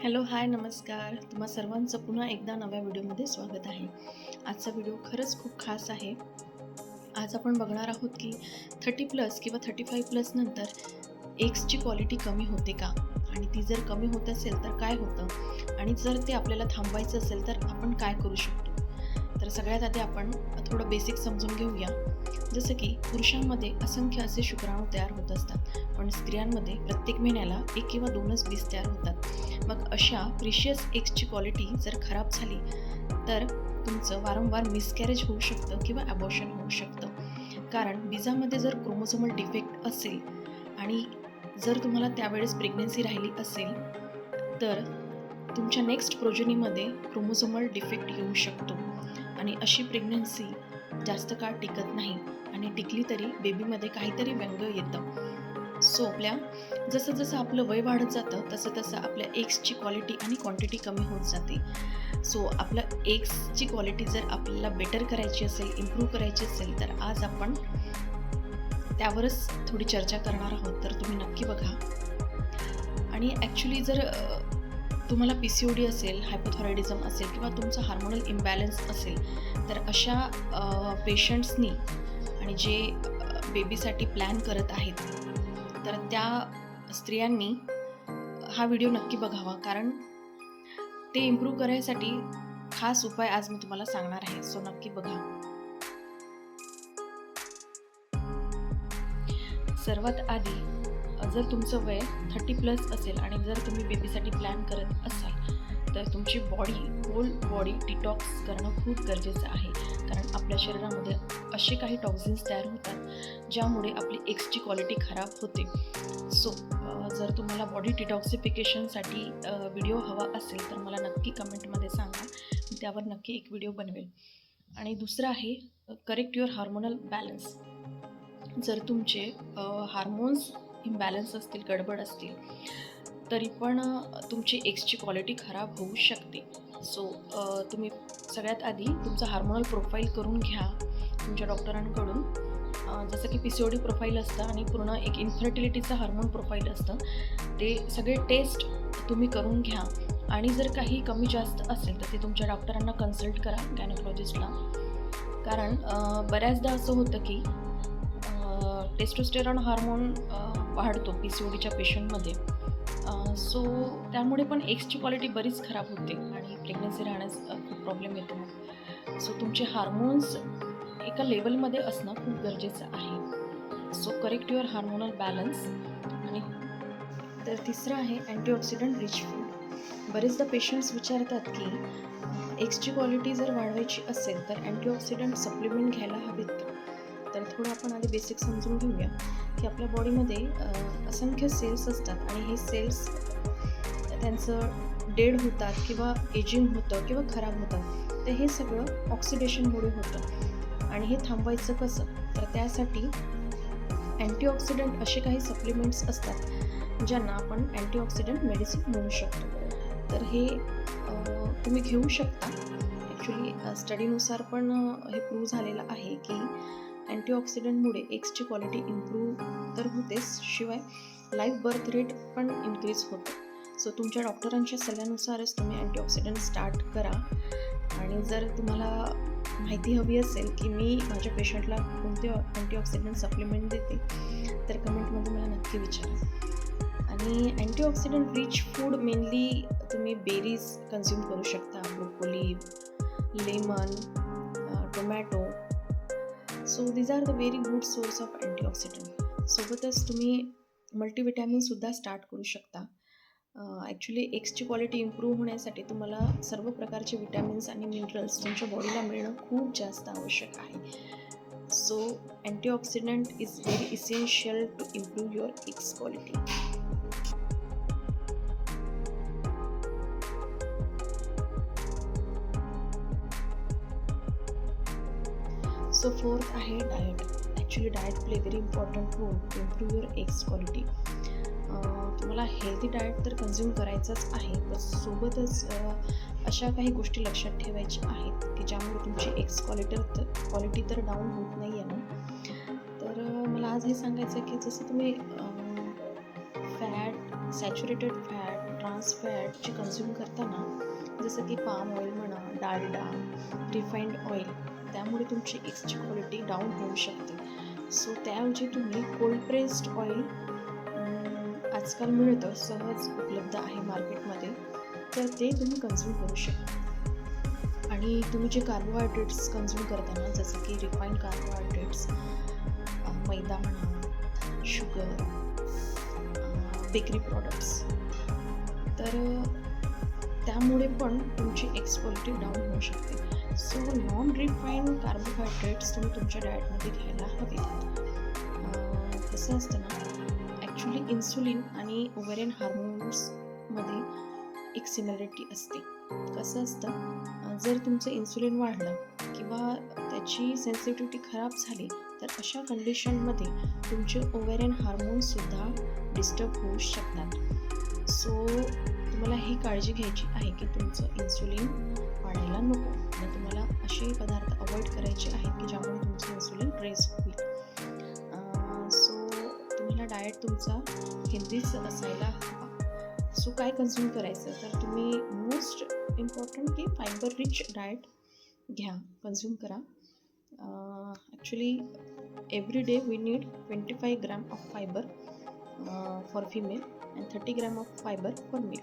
Hello, हाय, नमस्कार. तुम्हा सर्वांचं पुन्हा एकदा नव्या व्हिडिओमध्ये स्वागत आहे. आजचा व्हिडिओ खरंच खूप खास आहे. आज आपण बघणार आहोत की 30+ किंवा 35+ नंतर एग्सची क्वालिटी कमी होते का? आणि ती जर कमी होत असेल तर काय होतं? आणि जर ते आपल्याला थांबवायचं असेल तर आपण काय करू शकतो? तर सगळ्यात आधी आपण थोडं बेसिक समजून घेऊया. जसं की पुरुषांमध्ये असंख्य असे शुक्राणू तयार होत असतात, पण स्त्रियांमध्ये प्रत्येक महिन्याला 1 किंवा 2च बीज तयार होतात. मग अशा प्रिशियस एग्सची क्वालिटी जर खराब झाली तर तुमचं वारंवार मिसकॅरेज होऊ शकतं किंवा ॲबॉर्शन होऊ शकतं. कारण बीजामध्ये जर क्रोमोझोमल डिफेक्ट असेल आणि जर तुम्हाला त्यावेळेस प्रेग्नन्सी राहिली असेल तर तुमच्या नेक्स्ट प्रोजनीमध्ये क्रोमोझोमल डिफेक्ट येऊ शकतो आणि अशी प्रेग्नन्सी जास्त काळ टिकत नाही आणि टिकली तरी बेबीमध्ये काहीतरी व्यंग येतं. सो जसं जसं आपलं वय वाढत जातं तसं तसं आपल्या एग्सची क्वालिटी आणि क्वांटिटी कमी होत जाते. सो आपलं एग्सची क्वालिटी जर आपल्याला बेटर करायची असेल, इम्प्रूव्ह करायची असेल तर आज आपण त्यावरच थोडी चर्चा करणार आहोत. तर तुम्ही नक्की बघा. आणि ॲक्च्युली जर तुम्हाला PCOD असेल, हायपोथायरॉइडिझम असेल किंवा तुमचं हार्मोनल इम्बॅलन्स असेल तर अशा पेशंट्सनी आणि जे बेबीसाठी प्लॅन करत आहेत तर त्या स्त्रियांनी हा व्हिडिओ नक्की बघावा. कारण ते इम्प्रूव्ह करायसाठी खास उपाय आज मी तुम्हाला सांगणार आहे. सो नक्की बघा. सर्वात आधी जर तुमचं वय 30+ असेल आणि जर तुम्ही बेबीसाठी प्लॅन करत असाल तर तुमची होल बॉडी डिटॉक्स करणं खूप गरजेचं आहे. कारण आपल्या शरीरामध्ये असे काही टॉक्झिन्स तयार होतात ज्यामुळे आपली एग्सची क्वालिटी खराब होते. सो जर तुम्हाला बॉडी डिटॉक्सिफिकेशनसाठी व्हिडिओ हवा असेल तर मला नक्की कमेंटमध्ये सांगा. मी त्यावर नक्की एक व्हिडिओ बनवेल. आणि दुसरं आहे करेक्ट युअर हार्मोनल बॅलन्स. जर तुमचे हार्मोन्स इम्बॅलन्स असतील, गडबड असतील तरी पण तुमची एग्सची क्वालिटी खराब होऊ शकते. सो तुम्ही सगळ्यात आधी तुमचं हार्मोनल प्रोफाईल करून घ्या तुमच्या डॉक्टरांकडून. जसं की PCOD प्रोफाईल असतं आणि पूर्ण एक इन्फर्टिलिटीचं हार्मोन प्रोफाईल असतं. ते सगळे टेस्ट तुम्ही करून घ्या. आणि जर काही कमी जास्त असेल तर ते तुमच्या डॉक्टरांना कन्सल्ट करा, गायनेकॉलॉजिस्टला. कारण बऱ्याचदा असं होतं की टेस्टोस्टेरॉन हार्मोन वाढतो PCODच्या पेशंटमध्ये. सो त्यामुळे पण एग्सची क्वालिटी बरीच खराब होते आणि प्रेग्नन्सी राहण्यास खूप प्रॉब्लेम येतो मग. सो तुमचे हार्मोन्स एका लेवलमध्ये असणं खूप गरजेचं आहे. So correct your hormonal balance. आणि तर तिसरं आहे अँटीऑक्सिडंट रिच फूड. बरेचदा पेशंट्स विचारतात की एग्सची क्वालिटी जर वाढवायची असेल तर अँटीऑक्सिडंट सप्लिमेंट घ्यायला हवेत. तर थोडं आपण आधी बेसिक समजून घेऊया की आपल्या बॉडीमध्ये असंख्य सेल्स असतात आणि हे सेल्स त्यांचं डेड होतात किंवा एजिंग होतं किंवा खराब होतात. तर हे सगळं ऑक्सिडेशनमुळे होतं. आणि हे थांबवायचं कसं? तर त्यासाठी अँटीऑक्सिडंट असे काही सप्लिमेंट्स असतात ज्यांना आपण अँटीऑक्सिडंट मेडिसिन म्हणू शकतो. तर हे तुम्ही घेऊ शकता. ॲक्च्युली स्टडीनुसार पण हे प्रूव्ह झालेलं आहे की अँटीऑक्सिडंटमुळे एग्सची क्वालिटी इम्प्रूव्ह तर होतेच, शिवाय लाईफ बर्थ रेट पण इन्क्रीज होतं. सो तुमच्या डॉक्टरांच्या सल्ल्यानुसारच तुम्ही अँटीऑक्सिडंट स्टार्ट करा. आणि जर तुम्हाला माहिती हवी असेल की मी माझ्या पेशंटला कोणते अँटीऑक्सिडंट सप्लिमेंट देते तर कमेंटमध्ये मला नक्की विचारा. आणि अँटीऑक्सिडंट रिच फूड मेनली तुम्ही बेरीज कन्झ्युम करू शकता, broccoli, lemon, tomato. So these are the very good source of antioxidant. सोबतच तुम्ही मल्टीविटॅमिनसुद्धा स्टार्ट करू शकता. ॲक्च्युली एग्सची क्वालिटी इम्प्रूव्ह होण्यासाठी तुम्हाला सर्व प्रकारचे विटॅमिन्स आणि मिनरल्स तुमच्या बॉडीला मिळणं खूप जास्त आवश्यक आहे. So antioxidant is very essential to improve your eggs quality. So fourth आहे diet. Actually diet play very important role to improve your eggs quality. तुम्हाला हेल्दी डाएट तर कन्झ्युम करायचंच आहे, पण सोबतच अशा काही गोष्टी लक्षात ठेवायच्या आहेत की ज्यामुळे तुमची एग्स क्वालिटी तर डाऊन होत नाही आहे ना. तर मला आज हे सांगायचं आहे की जसं तुम्ही fat, saturated fat trans fat जे कन्झ्युम करताना, जसं की पाम ऑइल म्हणा, डालडा, रिफाईंड ऑइल, त्यामुळे तुमची एग्सची क्वालिटी डाऊन होऊ शकते. सो त्याऐवजी तुम्ही कोल्ड प्रेस्ड ऑइल आजकाल मिळतं, सहज उपलब्ध आहे मार्केटमध्ये, तर ते तुम्ही कन्झ्युम करू शकता. आणि तुम्ही जे कार्बोहायड्रेट्स कन्झ्युम करताना, जसं की रिफाईंड कार्बोहायड्रेट्स, मैदा म्हणा, शुगर, बेकरी प्रॉडक्ट्स, तर त्यामुळे पण तुमची एग्स क्वालिटी डाऊन होऊ शकते. सो नॉन रिफाईंड कार्बोहायड्रेट्स तुम्ही तुमच्या डाएटमध्ये घ्यायला हवे. कसं असतं ना, ॲक्च्युली इन्सुलिन आणि ओव्हेरियन हार्मोन्समध्ये एक सिमिलरिटी असते. कसं असतं, जर तुमचं इन्सुलिन वाढलं किंवा त्याची सेन्सिटिव्हिटी खराब झाली, तर अशा कंडिशनमध्ये तुमचे ओव्हेरियन हार्मोन्ससुद्धा डिस्टर्ब होऊ शकतात. सो तुम्हाला ही काळजी घ्यायची आहे की तुमचं इन्सुलिन वाढायला नको, आणि तुम्हाला असे पदार्थ अवॉइड करायचे आहेत की ज्यामुळे तुमचं इन्सुलिन रेज होईल. सो तुम्हाला डाएट तुमचा हेल्दीच असायला हवा. सो काय कन्झ्युम करायचं, तर तुम्ही मोस्ट इम्पॉर्टंट की फायबर रिच डाएट घ्या, कन्झ्युम करा. Actually every day we need 25 gram of fibre for female and 30 gram of fibre for male.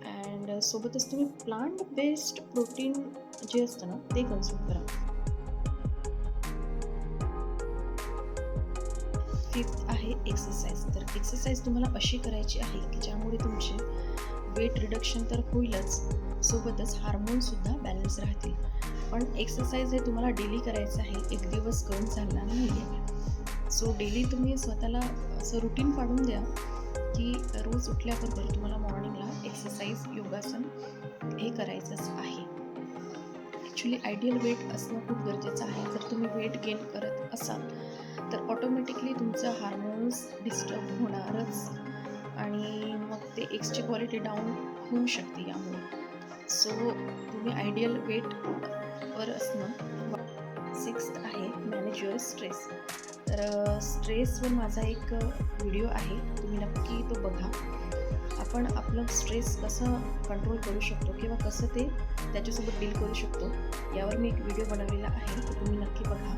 And सोबतच तुम्ही प्लांट बेस्ड प्रोटीन जे असतं ना, ते कन्झ्युम करा. 5th आहे एक्सरसाइज. तर एक्सरसाइज तुम्हाला अशी करायची आहे की ज्यामुळे तुमचे वेट रिडक्शन तर होईलच, सोबतच हार्मोनसुद्धा बॅलन्स राहतील. पण एक्सरसाइज हे तुम्हाला डेली करायचं आहे, एक दिवस करून चालणार नाही आहे. सो डेली तुम्ही स्वतःला असं रुटीन पाडून द्या की रोज उठल्याबरोबर तुम्हाला मॉर्निंगला एक्सरसाइज, योगासन हे करायचंच आहे. ॲक्च्युली आयडियल वेट असणं खूप गरजेचं आहे. जर तुम्ही वेट गेन करत असाल तर ऑटोमॅटिकली तुमचं हार्मोन्स डिस्टर्ब होणारच, आणि मग ते एग्सची क्वालिटी डाऊन होऊ शकते यामुळे. सो तुम्ही आयडियल वेटवर असणं. 6th आहे मॅनेज युअर स्ट्रेस. तर स्ट्रेसवर माझा एक व्हिडिओ आहे, तुम्ही नक्की तो बघा. आपण आपलं स्ट्रेस कसं कंट्रोल करू शकतो किंवा कसं ते त्याच्यासोबत डील करू शकतो, यावर मी एक व्हिडिओ बनवलेला आहे, तो तुम्ही नक्की बघा.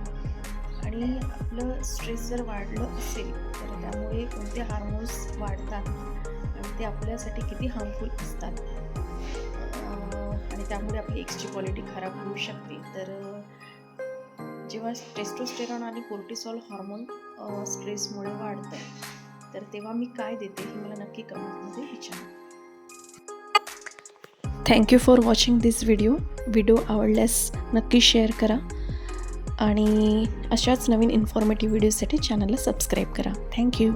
आणि आपलं स्ट्रेस जर वाढलं असेल तर त्यामुळे कोणते हार्मोन्स वाढतात आणि ते आपल्यासाठी किती हार्मफुल असतात, आणि त्यामुळे आपली एग्सची क्वालिटी खराब होऊ शकते. तर जेव्हा टेस्टोस्टेरॉन आणि कोर्टिसॉल हार्मोन स्ट्रेसमुळे वाढतं, तर तेव्हा मी काय देते हे मला नक्की कमेंटमध्ये विचारा. Thank you for watching this video आवडल्यास नक्की शेअर करा, आणि अशाच नवीन इन्फॉर्मेटिव्ह व्हिडिओसाठी चॅनलला सबस्क्राईब करा. थँक्यू.